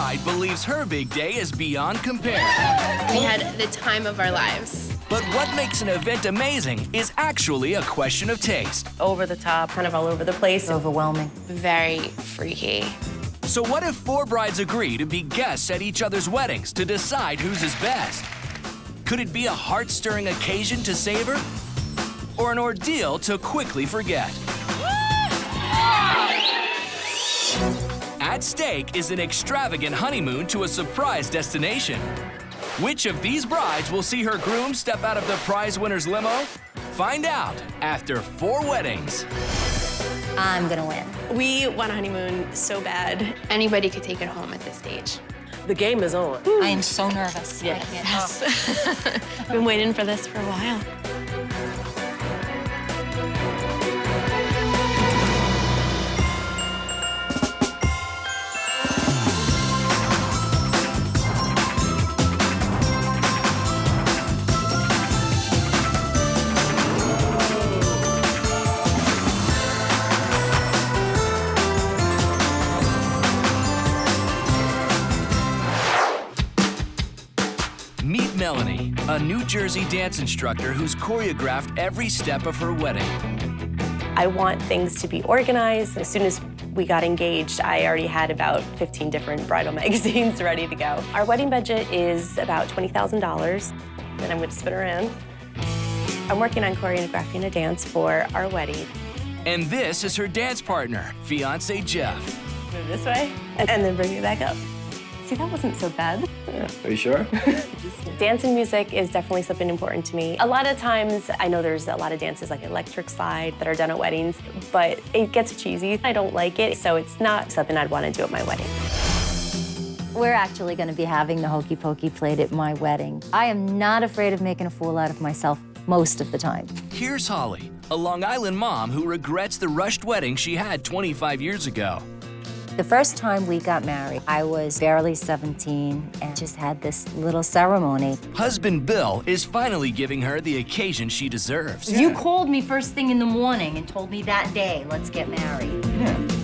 bride believes her big day is beyond compare. We had the time of our lives. But what makes an event amazing is actually a question of taste. Over the top, kind of all over the place. Overwhelming. Very freaky. So what if 4 brides agree to be guests at each other's weddings to decide whose is best? Could it be a heart-stirring occasion to savor? Or an ordeal to quickly forget? At stake is an extravagant honeymoon to a surprise destination. Which of these brides will see her groom step out of the prize winner's limo? Find out after 4 weddings. I'm gonna win. We want a honeymoon so bad. Anybody could take it home at this stage. The game is on. I am so nervous. Yes. Been waiting for this for a while. Meet Melanie, a New Jersey dance instructor who's choreographed every step of her wedding. I want things to be organized. As soon as we got engaged, I already had about 15 different bridal magazines ready to go. Our wedding budget is about $20,000. Then I'm going to spin around. I'm working on choreographing a dance for our wedding. And this is her dance partner, fiancé Jeff. Move this way, and then bring me back up. See, that wasn't so bad. Yeah. Are you sure? Dance and music is definitely something important to me. A lot of times, I know there's a lot of dances like electric slide that are done at weddings, but it gets cheesy. I don't like it, so it's not something I'd want to do at my wedding. We're actually gonna be having the hokey pokey played at my wedding. I am not afraid of making a fool out of myself most of the time. Here's Holly, a Long Island mom who regrets the rushed wedding she had 25 years ago. The first time we got married, I was barely 17 and just had this little ceremony. Husband Bill is finally giving her the occasion she deserves. You called me first thing in the morning and told me that day, let's get married.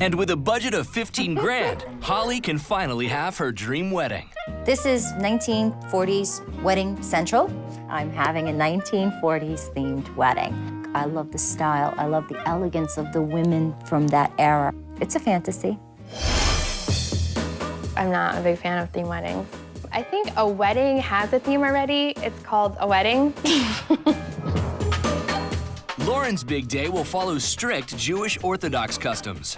And with a budget of 15 grand, Holly can finally have her dream wedding. This is 1940s Wedding Central. I'm having a 1940s themed wedding. I love the style, I love the elegance of the women from that era. It's a fantasy. I'm not a big fan of theme weddings. I think a wedding has a theme already. It's called a wedding. Lauren's big day will follow strict Jewish Orthodox customs.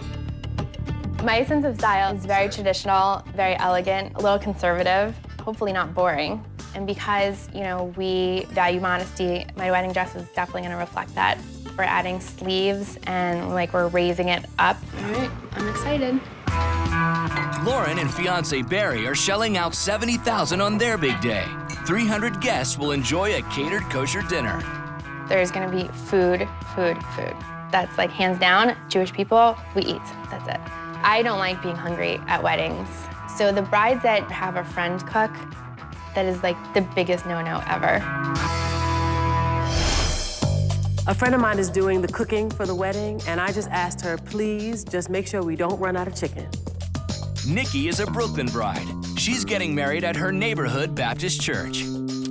My sense of style is very traditional, very elegant, a little conservative, hopefully not boring. And because, you know, we value modesty, my wedding dress is definitely gonna reflect that. We're adding sleeves and like we're raising it up. All right, I'm excited. Lauren and fiancé Barry are shelling out $70,000 on their big day. 300 guests will enjoy a catered kosher dinner. There's gonna be food, food, food. That's like hands down, Jewish people, we eat, that's it. I don't like being hungry at weddings. So the brides that have a friend cook, that is like the biggest no-no ever. A friend of mine is doing the cooking for the wedding, and I just asked her, please, just make sure we don't run out of chicken. Nikki is a Brooklyn bride. She's getting married at her neighborhood Baptist church.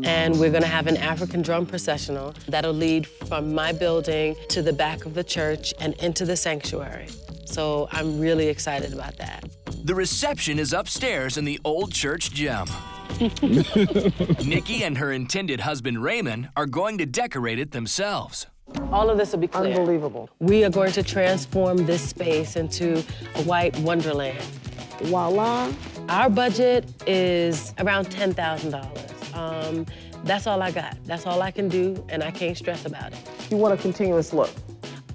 And we're gonna have an African drum processional that'll lead from my building to the back of the church and into the sanctuary. So I'm really excited about that. The reception is upstairs in the old church gym. Nikki and her intended husband Raymond are going to decorate it themselves. All of this will be clear. Unbelievable. We are going to transform this space into a white wonderland. Voila. Our budget is around $10,000. That's all I got. That's all I can do, and I can't stress about it. You want a continuous look.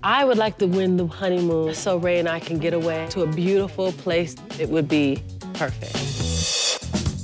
I would like to win the honeymoon so Ray and I can get away to a beautiful place. It would be perfect.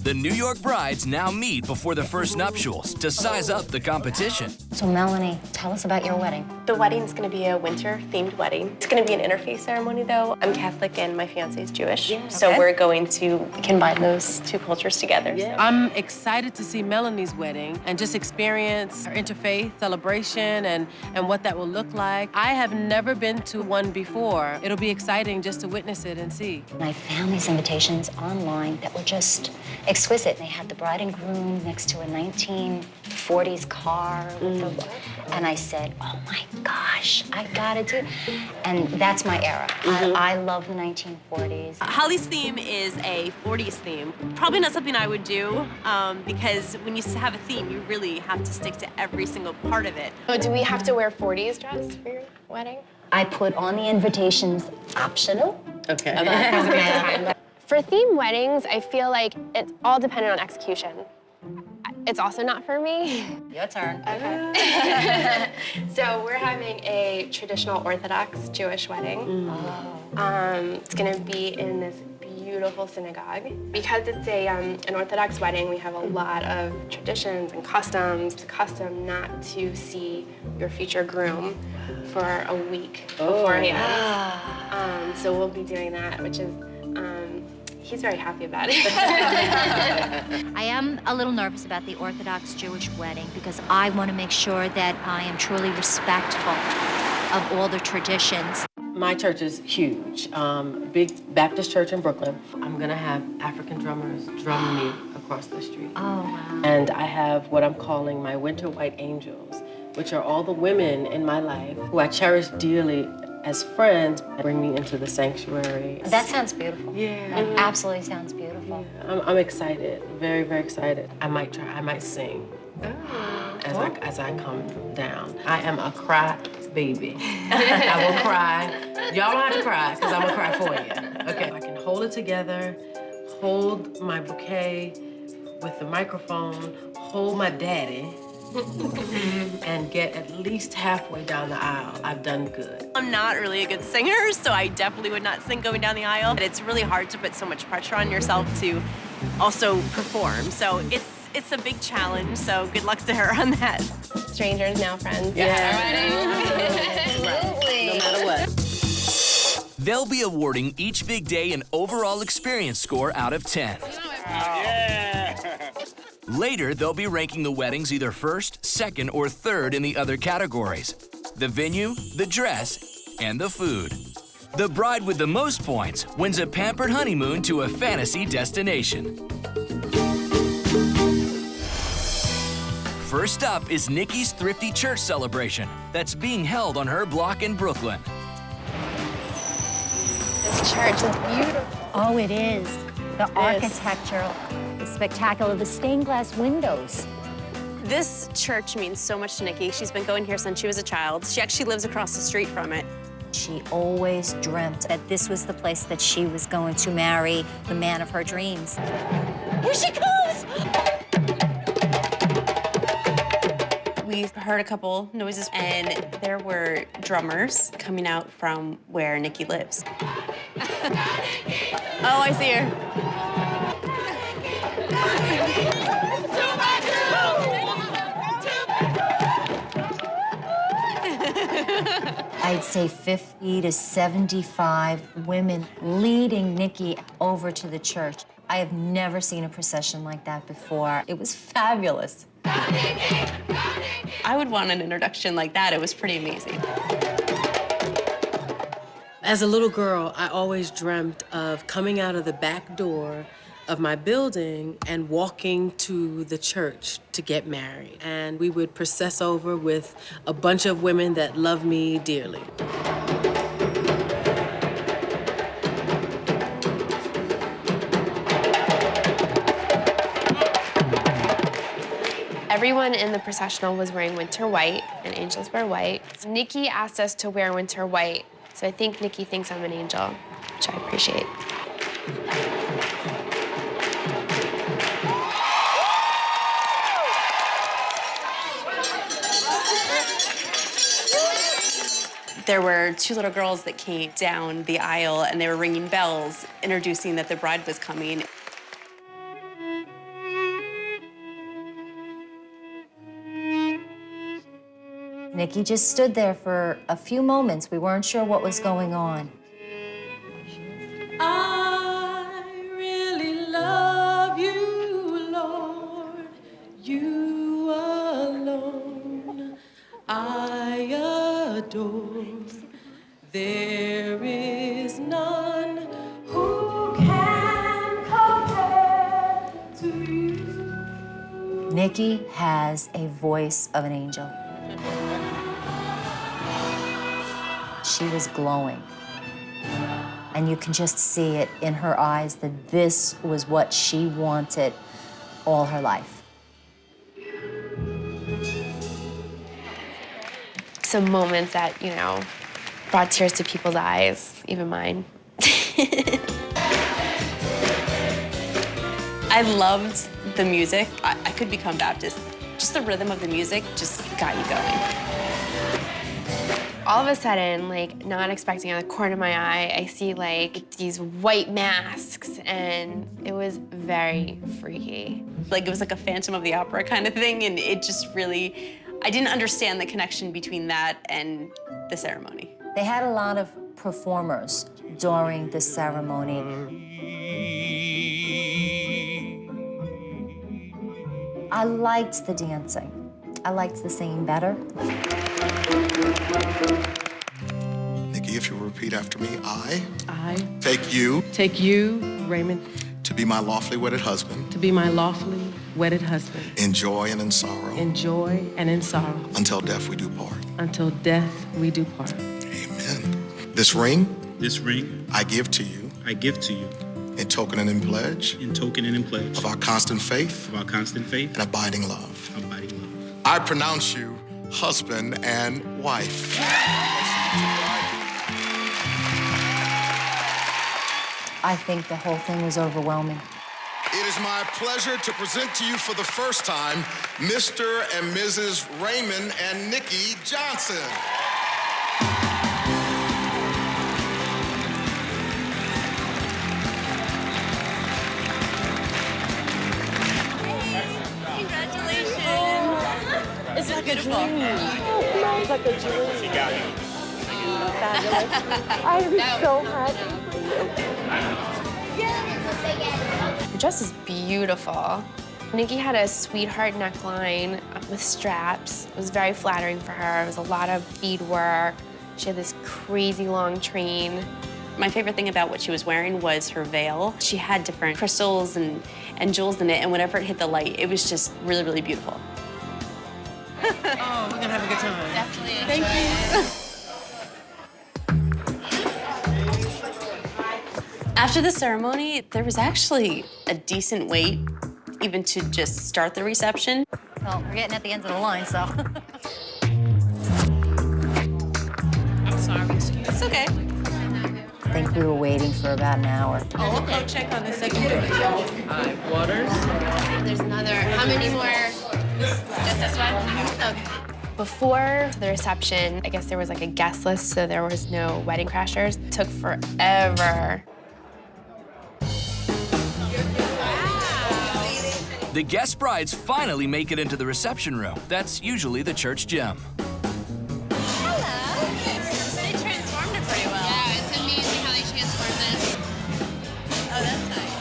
The New York brides now meet before the first nuptials to size up the competition. So Melanie, tell us about your wedding. The wedding's gonna be a winter-themed wedding. It's gonna be an interfaith ceremony, though. I'm Catholic and my fiancé is Jewish, so Okay. we're going to combine those two cultures together. Yeah. I'm excited to see Melanie's wedding and just experience her interfaith celebration and what that will look like. I have never been to one before. It'll be exciting just to witness it and see. And I found these invitations online that were just exquisite. They had the bride and groom next to a 1940s car with and I said, oh my gosh, I gotta do it. And that's my era. I love the 1940s. Holly's theme is a 40s theme. Probably not something I would do because when you have a theme, you really have to stick to every single part of it. Oh, do we have to wear 40s dress for your wedding? I put on the invitations optional. Okay. For theme weddings, I feel like it's all dependent on execution. It's also not for me. Your turn. Okay. So we're having a traditional Orthodox Jewish wedding. It's gonna be in this beautiful synagogue. Because it's an Orthodox wedding, we have a lot of traditions and customs. It's a custom not to see your future groom for a week beforehand. So we'll be doing that, which is, he's very happy about it. I am a little nervous about the Orthodox Jewish wedding because I want to make sure that I am truly respectful of all the traditions. My church is huge, big Baptist church in Brooklyn. I'm gonna have African drummers drum me across the street. Oh, wow. And I have what I'm calling my winter white angels, which are all the women in my life who I cherish dearly as friends, bring me into the sanctuary. That sounds beautiful. Yeah. That absolutely sounds beautiful. I'm excited, very, very excited. I might sing as I come down. I am a cry baby. I will cry. Y'all don't have to cry, because I'm gonna cry for you. Okay, I can hold it together, hold my bouquet with the microphone, hold my daddy, and get at least halfway down the aisle. I've done good. I'm not really a good singer, so I definitely would not sing going down the aisle. And it's really hard to put so much pressure on yourself to also perform. So it's a big challenge, so good luck to her on that. Strangers, now friends. Absolutely. No matter what. They'll be awarding each big day an overall experience score out of 10. Later, they'll be ranking the weddings either first, second, or third in the other categories: the venue, the dress, and the food. The bride with the most points wins a pampered honeymoon to a fantasy destination. First up is Nikki's Thrifty Church celebration that's being held on her block in Brooklyn. This church is beautiful. Oh, it is. The architecture, the spectacular, the stained glass windows. This church means so much to Nikki. She's been going here since she was a child. She actually lives across the street from it. She always dreamt that this was the place that she was going to marry the man of her dreams. Here she comes! We heard a couple noises, and there were drummers coming out from where Nikki lives. Oh, I see her. I'd say 50 to 75 women leading Nikki over to the church. I have never seen a procession like that before. It was fabulous. I would want an introduction like that. It was pretty amazing. As a little girl, I always dreamt of coming out of the back door of my building and walking to the church to get married. And we would process over with a bunch of women that love me dearly. Everyone in the processional was wearing winter white, and angels wear white. Nikki asked us to wear winter white, so I think Nikki thinks I'm an angel, which I appreciate. There were two little girls that came down the aisle, and they were ringing bells, introducing that the bride was coming. Nikki just stood there for a few moments. We weren't sure what was going on. I really love you, Lord. You alone I adore. There is none who can compare to you. Nikki has a voice of an angel. She was glowing. And you can just see it in her eyes that this was what she wanted all her life. Some moments that, you know, brought tears to people's eyes, even mine. I loved the music. I could become Baptist. Just the rhythm of the music just got you going. All of a sudden, like, not expecting out of the corner of my eye, I see, like, these white masks, and it was very freaky. Like, it was like a Phantom of the Opera kind of thing, and it just really, I didn't understand the connection between that and the ceremony. They had a lot of performers during the ceremony. I liked the dancing. I liked the singing better. Nikki, if you'll repeat after me, I take you Raymond, to be my lawfully wedded husband, to be my lawfully wedded husband, in joy and in sorrow, in joy and in sorrow, until death we do part. until death we do part. Amen. This ring I give to you give to you in token and in pledge in token and in pledge of our constant faith of our constant faith and abiding love. and abiding love. I pronounce you husband and wife. I think the whole thing was overwhelming. It is my pleasure to present to you for the first time Mr. and Mrs. Raymond and Nikki Johnson. It's so beautiful. It's like a dream. She got it. Fabulous. I'm so happy for you. The dress is beautiful. Nikki had a sweetheart neckline with straps. It was very flattering for her. It was a lot of bead work. She had this crazy long train. My favorite thing about what she was wearing was her veil. She had different crystals and jewels in it, and whenever it hit the light, it was just really, really beautiful. Oh, we're gonna have a good time. Definitely. Thank you. After the ceremony, there was actually a decent wait even to just start the reception. Well, we're getting at the end of the line, so. I'm sorry, excuse me. It's okay. I think we were waiting for about an hour. Oh, okay. Check on the second page. Waters. There's another, how many more? Just this one? Okay. Before the reception, I guess there was like a guest list, so there was no wedding crashers. It took forever. The guest brides finally make it into the reception room. That's usually the church gym. They transformed it pretty well. Yeah, it's amazing how they transformed this. Oh, that's nice.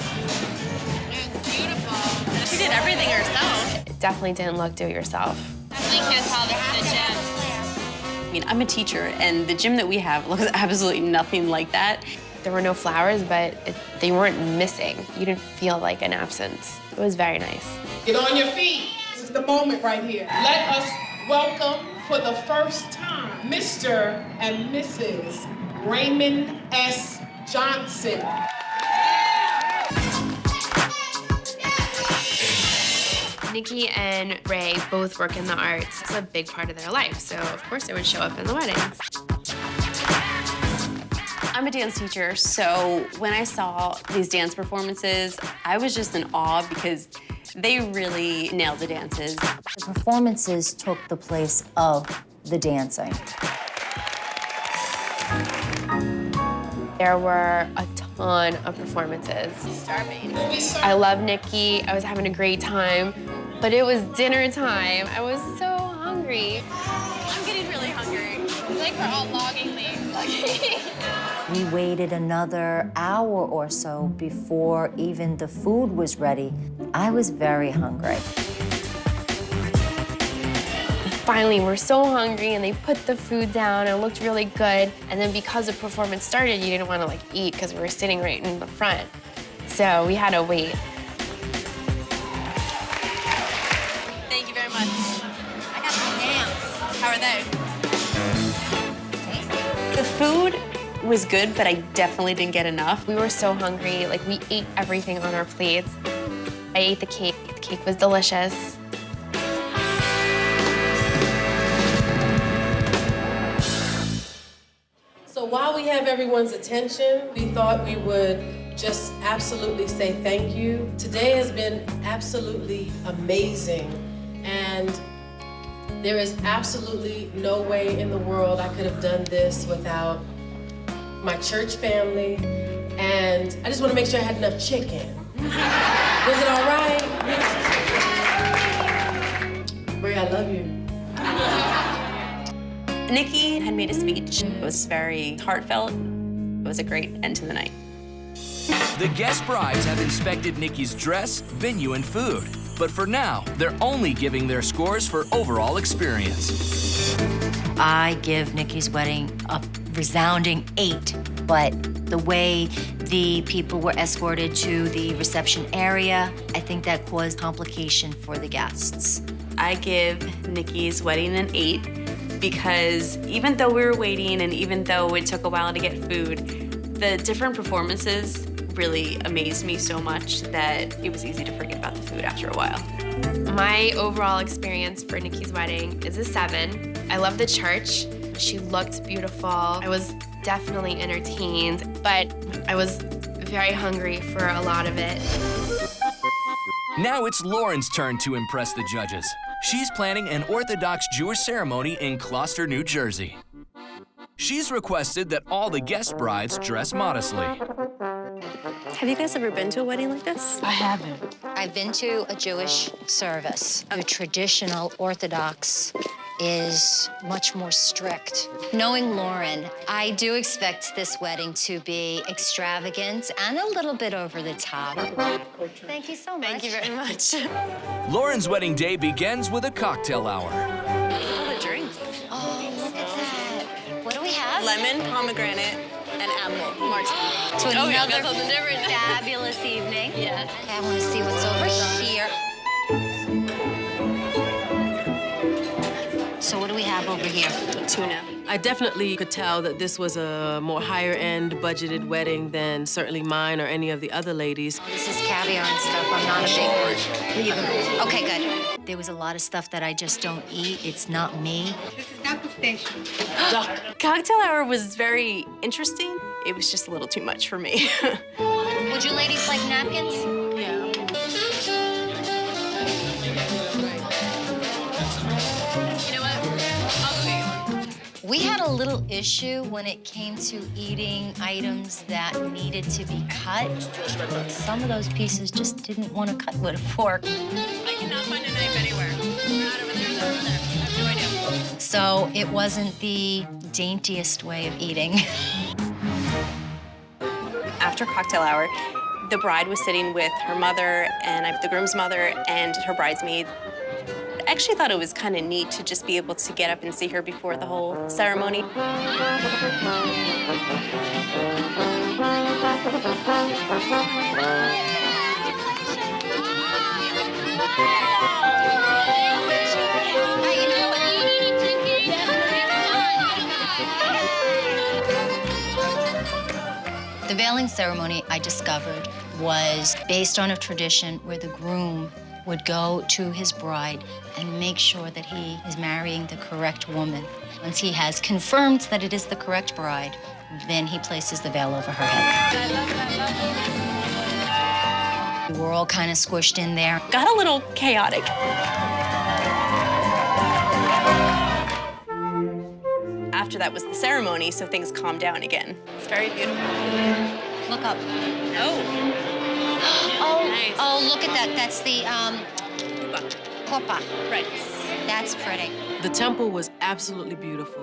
It's beautiful. She did everything herself. It definitely didn't look do-it-yourself. Definitely can't tell this is the gym. I mean, I'm a teacher, and the gym that we have looks absolutely nothing like that. There were no flowers, but they weren't missing. You didn't feel like an absence. It was very nice. Get on your feet. This is the moment right here. Let us welcome for the first time Mr. and Mrs. Raymond S. Johnson. Nikki and Ray both work in the arts. It's a big part of their life, so of course they would show up in the weddings. I'm a dance teacher, so when I saw these dance performances, I was just in awe because they really nailed the dances. The performances took the place of the dancing. There were a ton of performances. I love Nikki. I was having a great time, but it was dinner time. I was so hungry. I'm getting ready. like we're all logging leaves. We waited another hour or so before even the food was ready. I was very hungry. Finally, we're so hungry, and they put the food down, and it looked really good. And then because the performance started, you didn't want to eat because we were sitting right in the front. So we had to wait. Thank you very much. I got some yams. How are they? The food was good, but I definitely didn't get enough. We were so hungry. We ate everything on our plates. I ate the cake. The cake was delicious. So while we have everyone's attention, we thought we would just absolutely say thank you. Today has been absolutely amazing, and there is absolutely no way in the world I could have done this without my church family, and I just want to make sure I had enough chicken. Was it all right? Brie, I love you. Nikki had made a speech. It was very heartfelt. It was a great end to the night. The guest brides have inspected Nikki's dress, venue, and food. But for now, they're only giving their scores for overall experience. I give Nikki's wedding a resounding 8, but the way the people were escorted to the reception area, I think that caused complication for the guests. I give Nikki's wedding an 8 because even though we were waiting and even though it took a while to get food, the different performances really amazed me so much that it was easy to forget about the food after a while. My overall experience for Nikki's wedding is a 7. I love the church. She looked beautiful. I was definitely entertained, but I was very hungry for a lot of it. Now it's Lauren's turn to impress the judges. She's planning an Orthodox Jewish ceremony in Gloucester, New Jersey. She's requested that all the guest brides dress modestly. Have you guys ever been to a wedding like this? I haven't. I've been to a Jewish service. The traditional Orthodox is much more strict. Knowing Lauren, I do expect this wedding to be extravagant and a little bit over the top. Thank you so much. Thank you very much. Lauren's wedding day begins with a cocktail hour. All the drinks. Oh, look at that. What do we have? Lemon, pomegranate, and apple martini. To another yeah, that's something different. fabulous evening. Yes. Okay, I want to see what's over here. So what do we have over here? Tuna. I definitely could tell that this was a more higher-end budgeted wedding than certainly mine or any of the other ladies. This is caviar and stuff. I'm not a big one. Okay, good. There was a lot of stuff that I just don't eat. It's not me. This is duck station. Cocktail hour was very interesting. It was just a little too much for me. Would you ladies like napkins? Yeah. We had a little issue when it came to eating items that needed to be cut. Some of those pieces just didn't want to cut with a fork. I cannot find a knife anywhere. Not over there, not over there. I have no idea. So it wasn't the daintiest way of eating. After cocktail hour, the bride was sitting with her mother and the groom's mother and her bridesmaids. I actually thought it was kind of neat to just be able to get up and see her before the whole ceremony. The veiling ceremony, I discovered, was based on a tradition where the groom would go to his bride and make sure that he is marrying the correct woman. Once he has confirmed that it is the correct bride, then he places the veil over her head. We were all kind of squished in there. Got a little chaotic. After that was the ceremony, so things calmed down again. It's very beautiful. Look up. Oh. Nice. Oh, look at that. That's the, Kopa. Right. That's pretty. The temple was absolutely beautiful.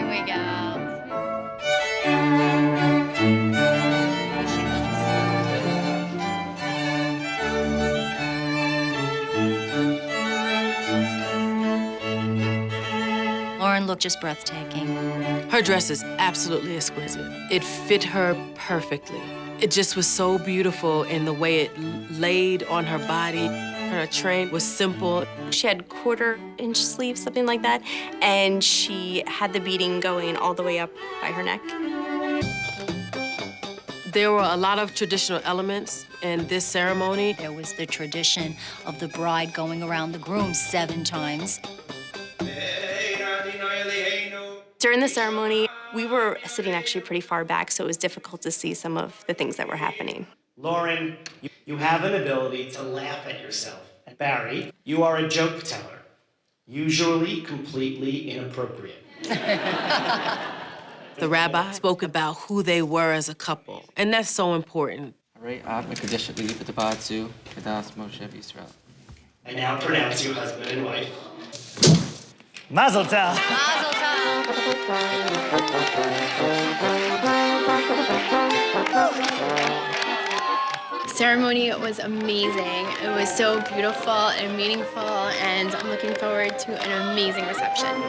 Here we go. Lauren looked just breathtaking. Her dress is absolutely exquisite. It fit her perfectly. It just was so beautiful in the way it laid on her body. Her train was simple. She had quarter-inch sleeves, something like that, and she had the beading going all the way up by her neck. There were a lot of traditional elements in this ceremony. There was the tradition of the bride going around the groom 7 times. During the ceremony, we were sitting actually pretty far back, so it was difficult to see some of the things that were happening. Lauren, you have an ability to laugh at yourself. And Barry, you are a joke teller, usually completely inappropriate. The rabbi spoke about who they were as a couple, and that's so important. I now pronounce you husband and wife. Mazel tov. Mazel Ceremony was amazing. It was so beautiful and meaningful, and I'm looking forward to an amazing reception.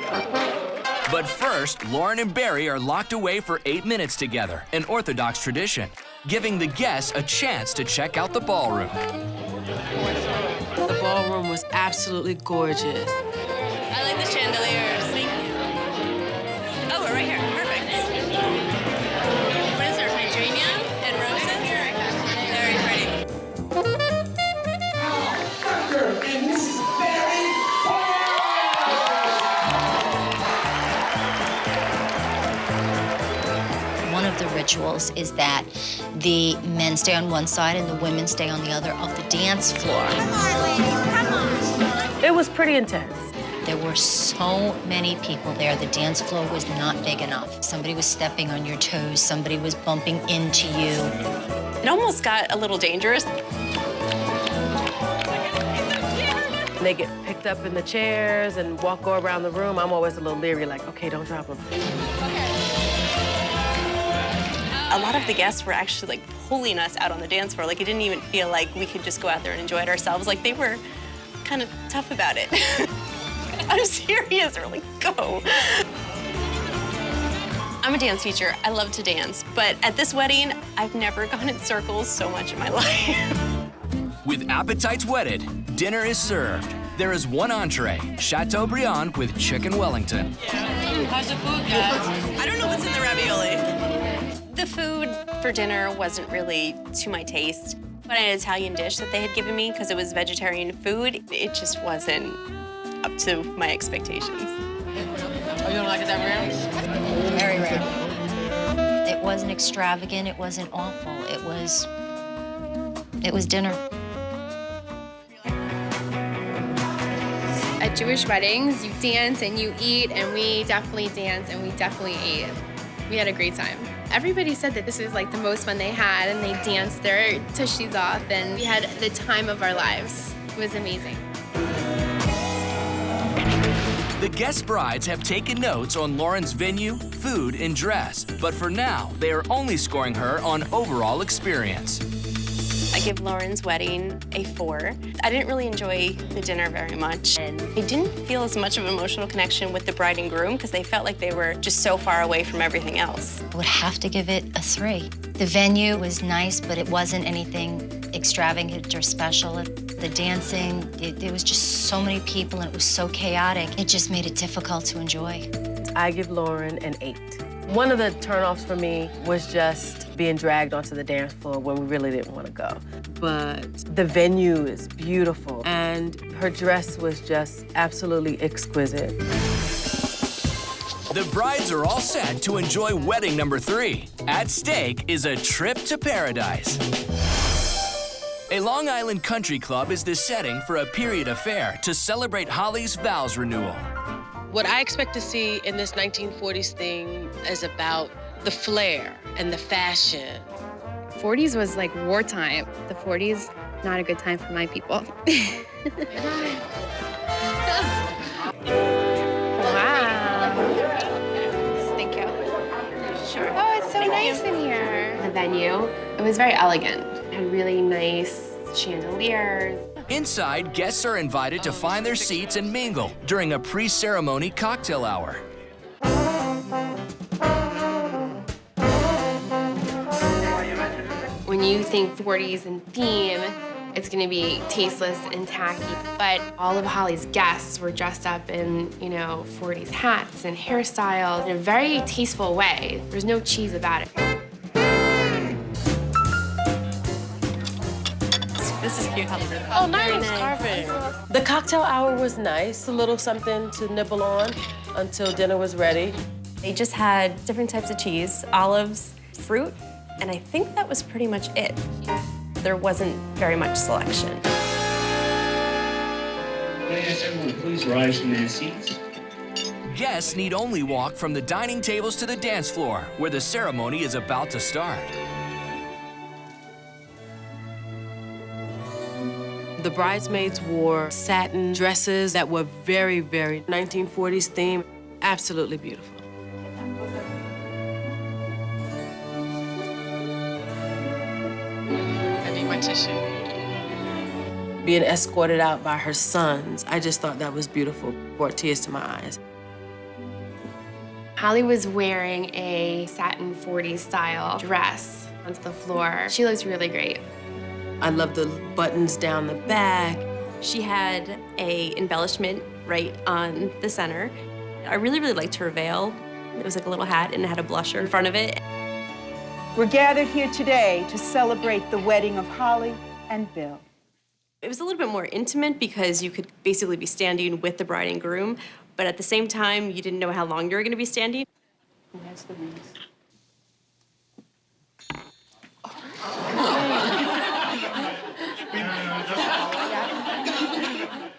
But first, Lauren and Barry are locked away for 8 minutes together, an Orthodox tradition, giving the guests a chance to check out the ballroom. The ballroom was absolutely gorgeous. I like the chandeliers. Thank you. Oh, we're right here. Perfect. What is there, hydrangea and roses? Very pretty. And this is very One of the rituals is that the men stay on one side and the women stay on the other of the dance floor. Come on, ladies, come on. It was pretty intense. There were so many people there. The dance floor was not big enough. Somebody was stepping on your toes. Somebody was bumping into you. It almost got a little dangerous. They get picked up in the chairs and go around the room. I'm always a little leery, like, okay, don't drop them. A lot of the guests were actually like pulling us out on the dance floor. Like it didn't even feel like we could just go out there and enjoy it ourselves. Like they were kind of tough about it. I'm serious, they're like, go. I'm a dance teacher, I love to dance, but at this wedding, I've never gone in circles so much in my life. With appetites whetted, dinner is served. There is one entree, Chateaubriand with chicken Wellington. How's the food, guys? I don't know what's in the ravioli. The food for dinner wasn't really to my taste. But an Italian dish that they had given me, because it was vegetarian food, it just wasn't up to my expectations. Oh, you don't like it that rare? Very rare. It wasn't extravagant. It wasn't awful. It was dinner. At Jewish weddings, you dance and you eat, and we definitely danced and we definitely ate. We had a great time. Everybody said that this was like the most fun they had, and they danced their tushies off, and we had the time of our lives. It was amazing. The guest brides have taken notes on Lauren's venue, food, and dress, but for now, they are only scoring her on overall experience. I give Lauren's wedding a 4. I didn't really enjoy the dinner very much, and I didn't feel as much of an emotional connection with the bride and groom because they felt like they were just so far away from everything else. I would have to give it a 3. The venue was nice, but it wasn't anything extravagant or special. The dancing, there was just so many people and it was so chaotic. It just made it difficult to enjoy. I give Lauren an 8. One of the turnoffs for me was just being dragged onto the dance floor when we really didn't want to go. But the venue is beautiful, and her dress was just absolutely exquisite. The brides are all set to enjoy wedding number 3. At stake is a trip to paradise. A Long Island country club is the setting for a period affair to celebrate Holly's vows renewal. What I expect to see in this 1940s theme is about the flair and the fashion. 40s was like wartime. The 40s, not a good time for my people. Wow. nice in here. The venue, it was very elegant. It had really nice chandeliers. Inside, guests are invited to find their seats and mingle during a pre-ceremony cocktail hour. When you think 40s and theme, it's gonna be tasteless and tacky. But all of Holly's guests were dressed up in, 40s hats and hairstyles in a very tasteful way. There's no cheese about it. This is cute. Oh, nice carving. The cocktail hour was nice, a little something to nibble on until dinner was ready. They just had different types of cheese, olives, fruit, and I think that was pretty much it. There wasn't very much selection. May I ask everyone to please rise from their seats? Guests need only walk from the dining tables to the dance floor, where the ceremony is about to start. The bridesmaids wore satin dresses that were very, very 1940s theme. Absolutely beautiful. I need my tissue. Being escorted out by her sons, I just thought that was beautiful. Brought tears to my eyes. Holly was wearing a satin 40s style dress onto the floor. She looked really great. I love the buttons down the back. She had a embellishment right on the center. I really, really liked her veil. It was like a little hat and it had a blusher in front of it. We're gathered here today to celebrate the wedding of Holly and Bill. It was a little bit more intimate because you could basically be standing with the bride and groom, but at the same time, you didn't know how long you were going to be standing. Who has the rings?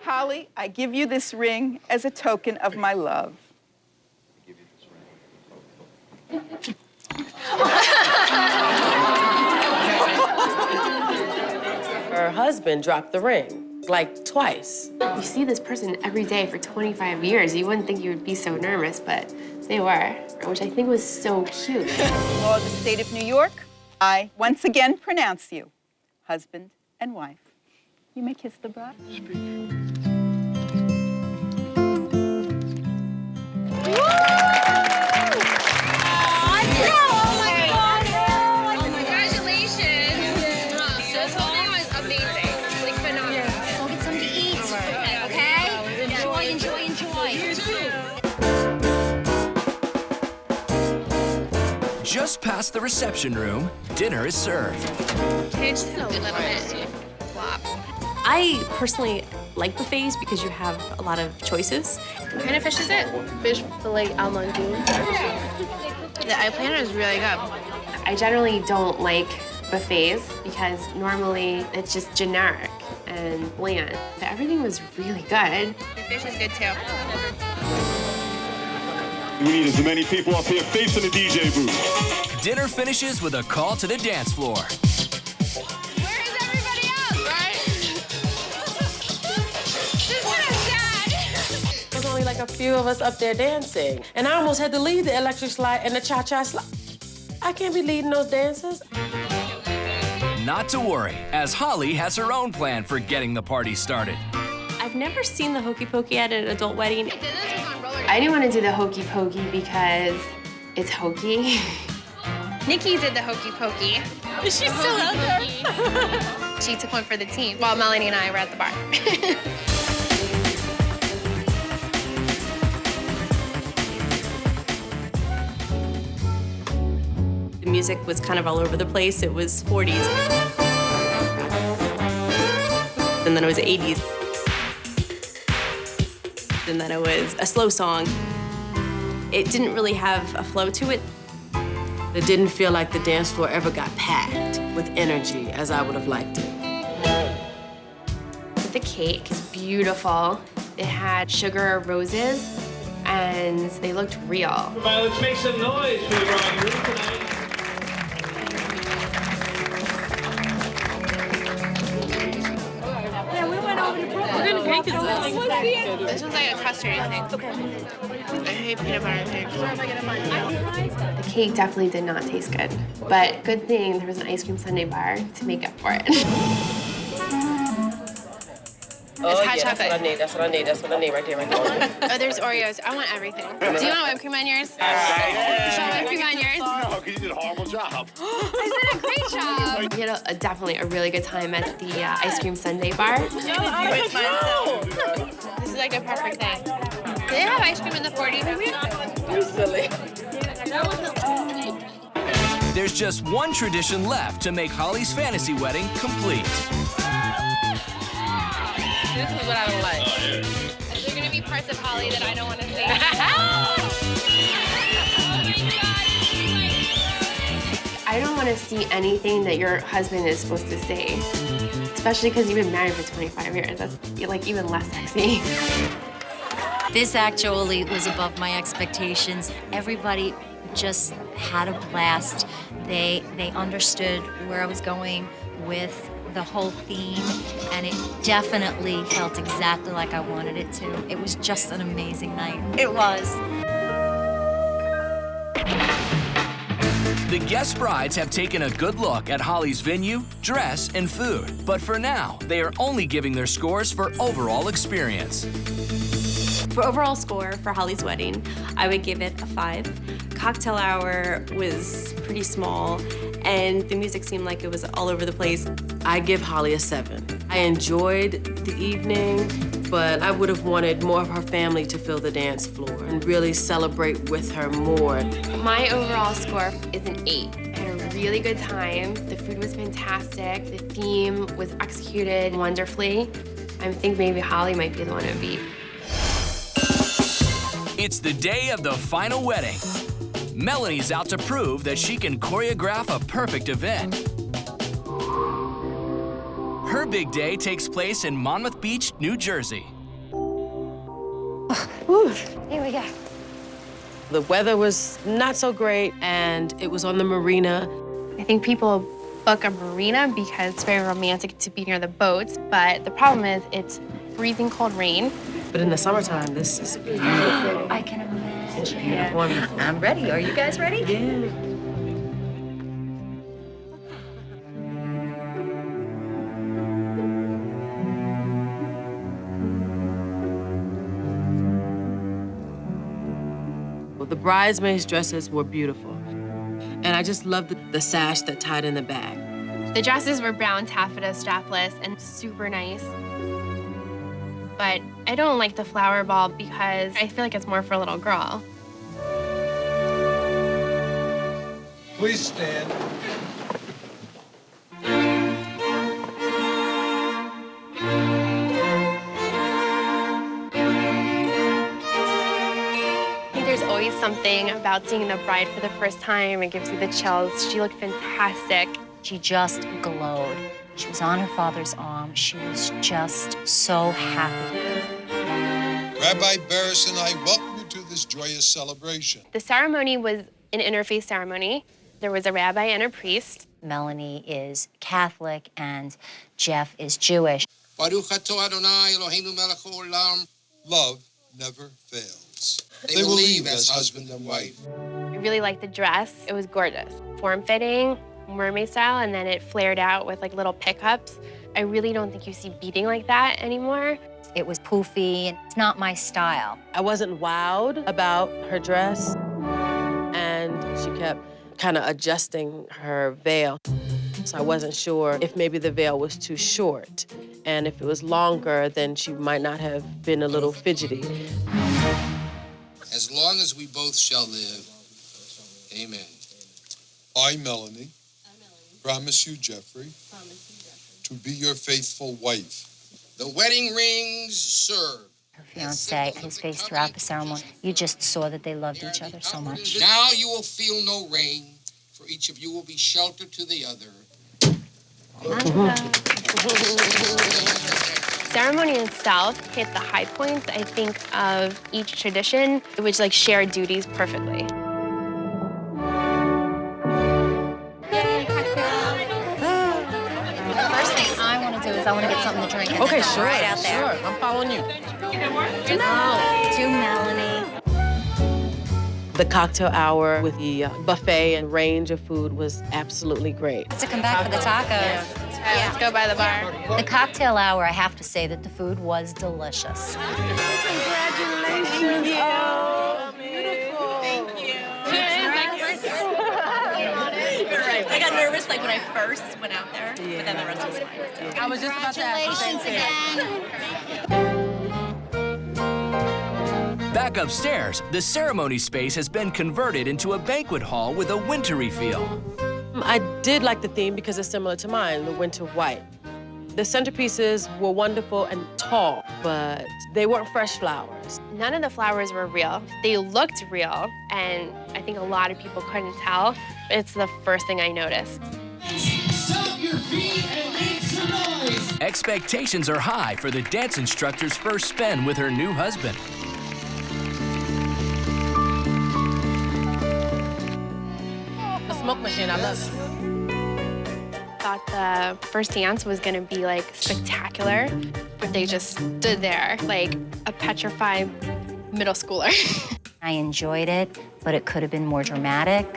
Holly, I give you this ring as a token of my love. Her husband dropped the ring, like twice. You see this person every day for 25 years. You wouldn't think you would be so nervous, but they were, which I think was so cute. Law of the state of New York, I once again pronounce you husband and wife. You may kiss the bride. Just past the reception room, dinner is served. It's just a little bit flop. I personally like buffets because you have a lot of choices. What kind of fish is it? Fish fillet al mongoose. The eggplant is really good. I generally don't like buffets because normally it's just generic and bland. But everything was really good. The fish is good too. We need as many people up here facing the DJ booth. Dinner finishes with a call to the dance floor. Where is everybody else, right? This is kind of sad. There was only like a few of us up there dancing. And I almost had to leave the electric slide and the cha-cha slide. I can't be leading those dances. Not to worry, as Holly has her own plan for getting the party started. I've never seen the hokey pokey at an adult wedding. I didn't want to do the hokey pokey because it's hokey. Nikki did the hokey pokey. Is she still out there? She took one for the team while Melanie and I were at the bar. The music was kind of all over the place. It was 40s. And then it was 80s. And then it was a slow song. It didn't really have a flow to it. It didn't feel like the dance floor ever got packed with energy as I would have liked it. The cake is beautiful. It had sugar roses, and they looked real. Everybody, let's make some noise for the bride and groom tonight. We're gonna cake is this? This one's like a custard, I think. Okay. I hate peanut butter and cake. The cake definitely did not taste good, but good thing there was an ice cream sundae bar to make up for it. Oh, yeah, that's what I need. That's what I need. That's what I need right there, right there. Oh, there's Oreos. I want everything. Do you want whipped cream on yours? Should I whipped cream on yours? No, because you did a horrible job. I did a great job. We had definitely a really good time at the ice cream sundae bar. This is like a perfect thing. Do they have ice cream in the 40s? You're silly. There's just one tradition left to make Holly's fantasy wedding complete. This is what I don't like. Is there gonna be parts of Holly that I don't want to see? I don't want to see anything that your husband is supposed to say, especially because you've been married for 25 years. That's like even less sexy. This actually was above my expectations. Everybody just had a blast. They understood where I was going with the whole theme, and it definitely felt exactly like I wanted it to. It was just an amazing night. It was. The guest brides have taken a good look at Holly's venue, dress, and food. But for now, they are only giving their scores for overall experience. For overall score for Holly's wedding, I would give it a 5. Cocktail hour was pretty small, and the music seemed like it was all over the place. I give Holly a 7. I enjoyed the evening, but I would have wanted more of her family to fill the dance floor and really celebrate with her more. My overall score is an 8. I had a really good time. The food was fantastic. The theme was executed wonderfully. I think maybe Holly might be the one to beat. It's the day of the final wedding. Melanie's out to prove that she can choreograph a perfect event. Her big day takes place in Monmouth Beach, New Jersey. Here we go. The weather was not so great, and it was on the marina. I think people book a marina because it's very romantic to be near the boats, but the problem is it's freezing cold rain. But in the summertime, this is beautiful. I can imagine. Yeah. Wonderful. I'm ready. Are you guys ready? Yeah. The bridesmaids' dresses were beautiful. And I just loved the sash that tied in the back. The dresses were brown taffeta strapless and super nice. But I don't like the flower ball because I feel like it's more for a little girl. Please stand. I think there's always something about seeing the bride for the first time. It gives you the chills. She looked fantastic. She just glowed. She was on her father's arm. She was just so happy. Rabbi Barris and I welcome you to this joyous celebration. The ceremony was an interfaith ceremony. There was a rabbi and a priest. Melanie is Catholic and Jeff is Jewish. Baruch atah Adonai Eloheinu melech haolam. Love never fails. They will leave as husband and wife. I really liked the dress. It was gorgeous. Form-fitting, mermaid style, and then it flared out with like little pickups. I really don't think you see beading like that anymore. It was poofy, and it's not my style. I wasn't wowed about her dress, and she kept kind of adjusting her veil. So I wasn't sure if maybe the veil was too short, and if it was longer, then she might not have been a little fidgety. As long as we both shall live, amen. I, Melanie, promise you, Jeffrey, to be your faithful wife. The wedding rings serve. Her fiancé, his face throughout the ceremony, you just saw that they loved each other so much. Now you will feel no rain, for each of you will be shelter to the other. Ceremony itself hit the high points, I think, of each tradition, which like shared duties perfectly. First thing I want to do is I want to get something to drink. And Okay, then sure. Right out there. Sure, I'm following you. To Melanie. The cocktail hour with the buffet and range of food was absolutely great. To come back for the tacos. Yeah, let's go by the bar. The cocktail hour, I have to say that the food was delicious. Congratulations. Oh, beautiful. Thank you. I got nervous like when I first went out there, but then the rest was fine. I was just about to ask the same thing. Back upstairs, the ceremony space has been converted into a banquet hall with a wintry feel. I did like the theme because it's similar to mine, the winter white. The centerpieces were wonderful and tall, but they weren't fresh flowers. None of the flowers were real. They looked real, and I think a lot of people couldn't tell. It's the first thing I noticed. Stop your feet and make some noise. Expectations are high for the dance instructor's first spin with her new husband. The smoke machine, I love it. Thought the first dance was gonna be like spectacular, but they just stood there like a petrified middle schooler. I enjoyed it, but it could have been more dramatic.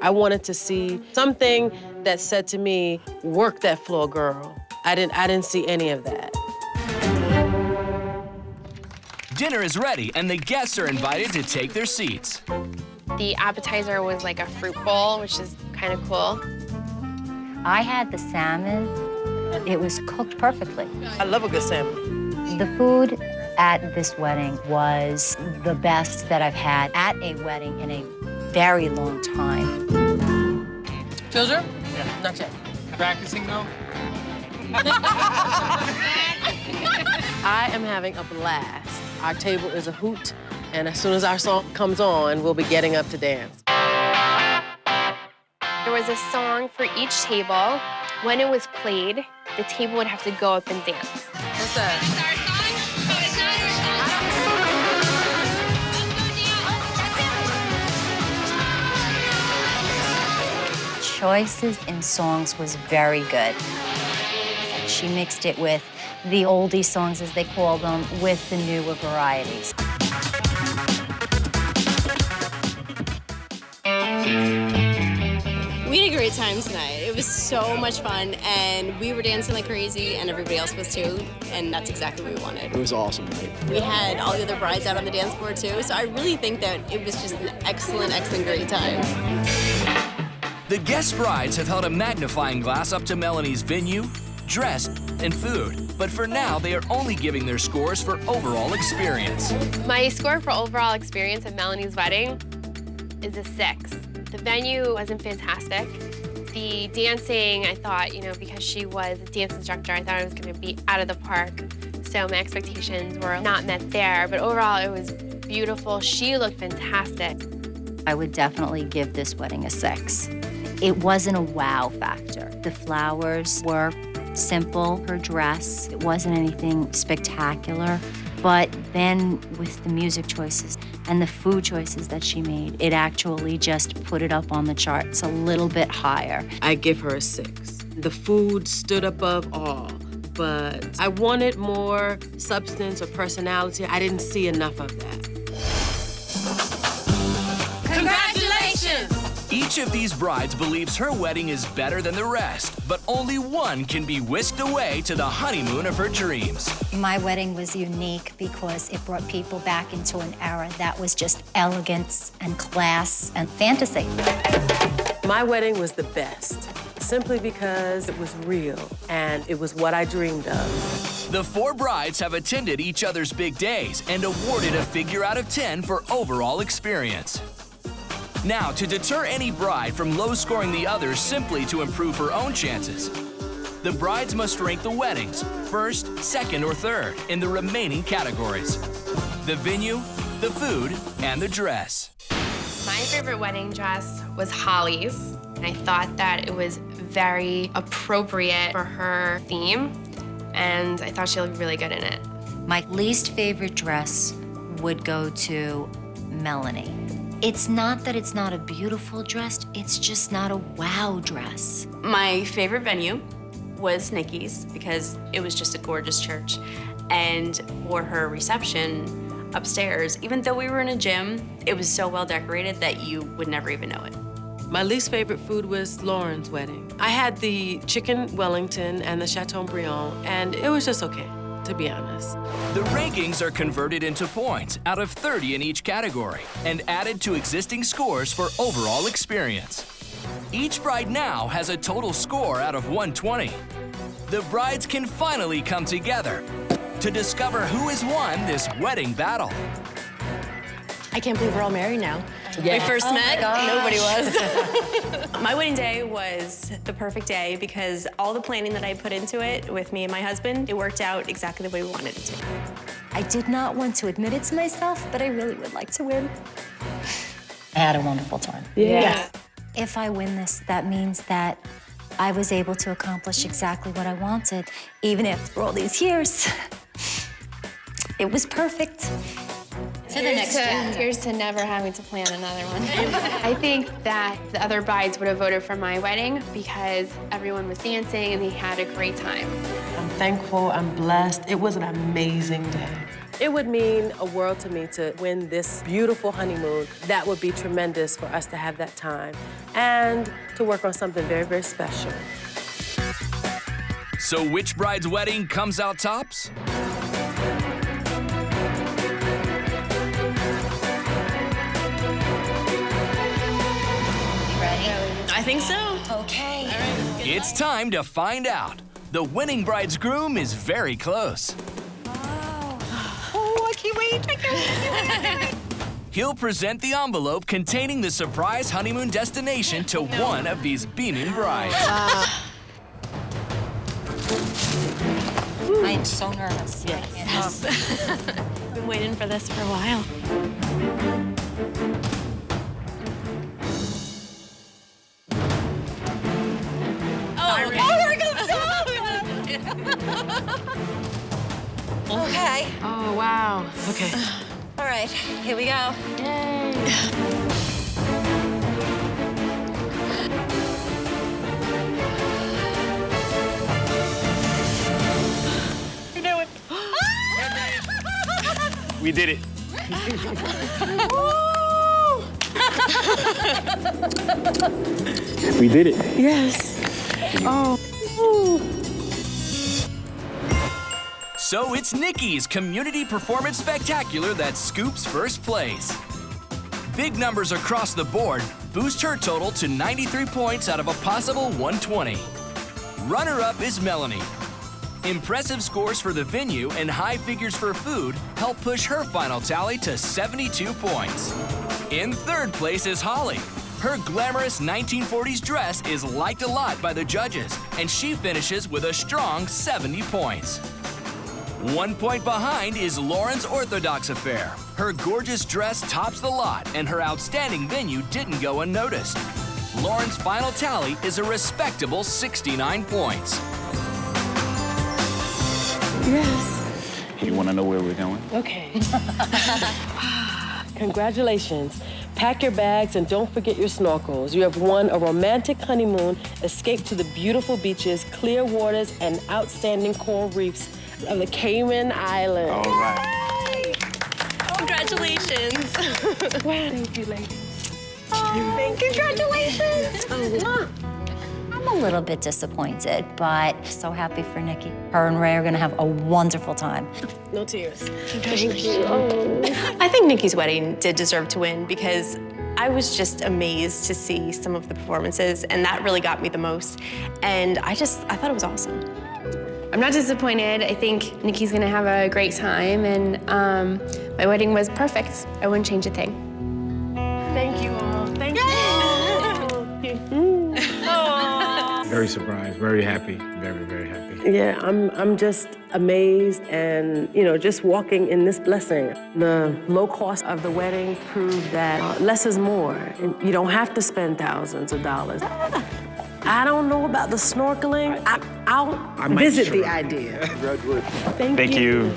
I wanted to see something that said to me, work that floor, girl. I didn't see any of that. Dinner is ready, and the guests are invited to take their seats. The appetizer was like a fruit bowl, which is kind of cool. I had the salmon. It was cooked perfectly. I love a good salmon. The food at this wedding was the best that I've had at a wedding in a very long time. Children? Yeah. Not yet. Practicing though? I am having a blast. Our table is a hoot, and as soon as our song comes on, we'll be getting up to dance. There was a song for each table. When it was played, the table would have to go up and dance. What's that? Choices in songs was very good. She mixed it with the oldie songs, as they call them, with the newer varieties. We had a great time tonight. It was so much fun, and we were dancing like crazy, and everybody else was too, and that's exactly what we wanted. It was awesome, right? We had all the other brides out on the dance floor too, so I really think that it was just an excellent, great time. The guest brides have held a magnifying glass up to Melanie's venue, dress, and food. But for now, they are only giving their scores for overall experience. My score for overall experience at Melanie's wedding is a 6. The venue wasn't fantastic. The dancing, I thought, because she was a dance instructor, I thought it was going to be out of the park. So my expectations were not met there. But overall, it was beautiful. She looked fantastic. I would definitely give this wedding a 6. It wasn't a wow factor. The flowers were simple. Her dress, it wasn't anything spectacular. But then with the music choices and the food choices that she made, it actually just put it up on the charts a little bit higher. I give her a 6. The food stood above all, but I wanted more substance or personality. I didn't see enough of that. Congratulations! Each of these brides believes her wedding is better than the rest, but only one can be whisked away to the honeymoon of her dreams. My wedding was unique because it brought people back into an era that was just elegance and class and fantasy. My wedding was the best, simply because it was real and it was what I dreamed of. The 4 brides have attended each other's big days and awarded a figure out of 10 for overall experience. Now, to deter any bride from low-scoring the others simply to improve her own chances, the brides must rank the weddings first, second, or third in the remaining categories: the venue, the food, and the dress. My favorite wedding dress was Holly's. I thought that it was very appropriate for her theme, and I thought she looked really good in it. My least favorite dress would go to Melanie. It's not that it's not a beautiful dress, it's just not a wow dress. My favorite venue was Nikki's because it was just a gorgeous church. And for her reception upstairs, even though we were in a gym, it was so well decorated that you would never even know it. My least favorite food was Lauren's wedding. I had the chicken Wellington and the Chateaubriand, and it was just okay, to be honest. The rankings are converted into points out of 30 in each category and added to existing scores for overall experience. Each bride now has a total score out of 120. The brides can finally come together to discover who has won this wedding battle. I can't believe we're all married now. Yeah. We first met, nobody was. My wedding day was the perfect day because all the planning that I put into it with me and my husband, it worked out exactly the way we wanted it to. I did not want to admit it to myself, but I really would like to win. I had a wonderful time. Yes. If I win this, that means that I was able to accomplish exactly what I wanted, even after all these years. It was perfect. To the next chapter. Here's to never having to plan another one. I think that the other brides would have voted for my wedding because everyone was dancing and they had a great time. I'm thankful, I'm blessed. It was an amazing day. It would mean a world to me to win this beautiful honeymoon. That would be tremendous for us to have that time and to work on something very, very special. So which bride's wedding comes out tops? I think so. Okay. All right. It's time to find out. The winning bride's groom is very close. Oh, I can't wait. I can't wait. He'll present the envelope containing the surprise honeymoon destination to one of these beaming brides. I am so nervous. Yes. I've been waiting for this for a while. Okay. Oh, wow. Okay. All right, here we go. Yay. You know it. We did it. We did it. Yes. Oh. So it's Nikki's Community Performance Spectacular that scoops first place. Big numbers across the board boost her total to 93 points out of a possible 120. Runner-up is Melanie. Impressive scores for the venue and high figures for food help push her final tally to 72 points. In third place is Holly. Her glamorous 1940s dress is liked a lot by the judges, and she finishes with a strong 70 points. 1 point behind is Lauren's orthodox affair. Her gorgeous dress tops the lot, and her outstanding venue didn't go unnoticed. Lauren's final tally is a respectable 69 points. Yes. You want to know where we're going? Okay. Congratulations. Pack your bags and don't forget your snorkels. You have won a romantic honeymoon, escape to the beautiful beaches, clear waters, and outstanding coral reefs of the Cayman Islands. All right. Congratulations. Thank you, ladies. Congratulations. I'm a little bit disappointed, but so happy for Nikki. Her and Ray are gonna have a wonderful time. No tears. Thank you. Oh. I think Nikki's wedding did deserve to win because I was just amazed to see some of the performances, and that really got me the most. And I thought it was awesome. I'm not disappointed. I think Nikki's gonna have a great time, and my wedding was perfect. I wouldn't change a thing. Thank you all. Thank you. Very surprised, very happy, very, very happy. Yeah, I'm just amazed and, just walking in this blessing. The low cost of the wedding proved that less is more. And you don't have to spend thousands of dollars. I don't know about the snorkeling. I'll visit the idea. Congratulations. Thank you.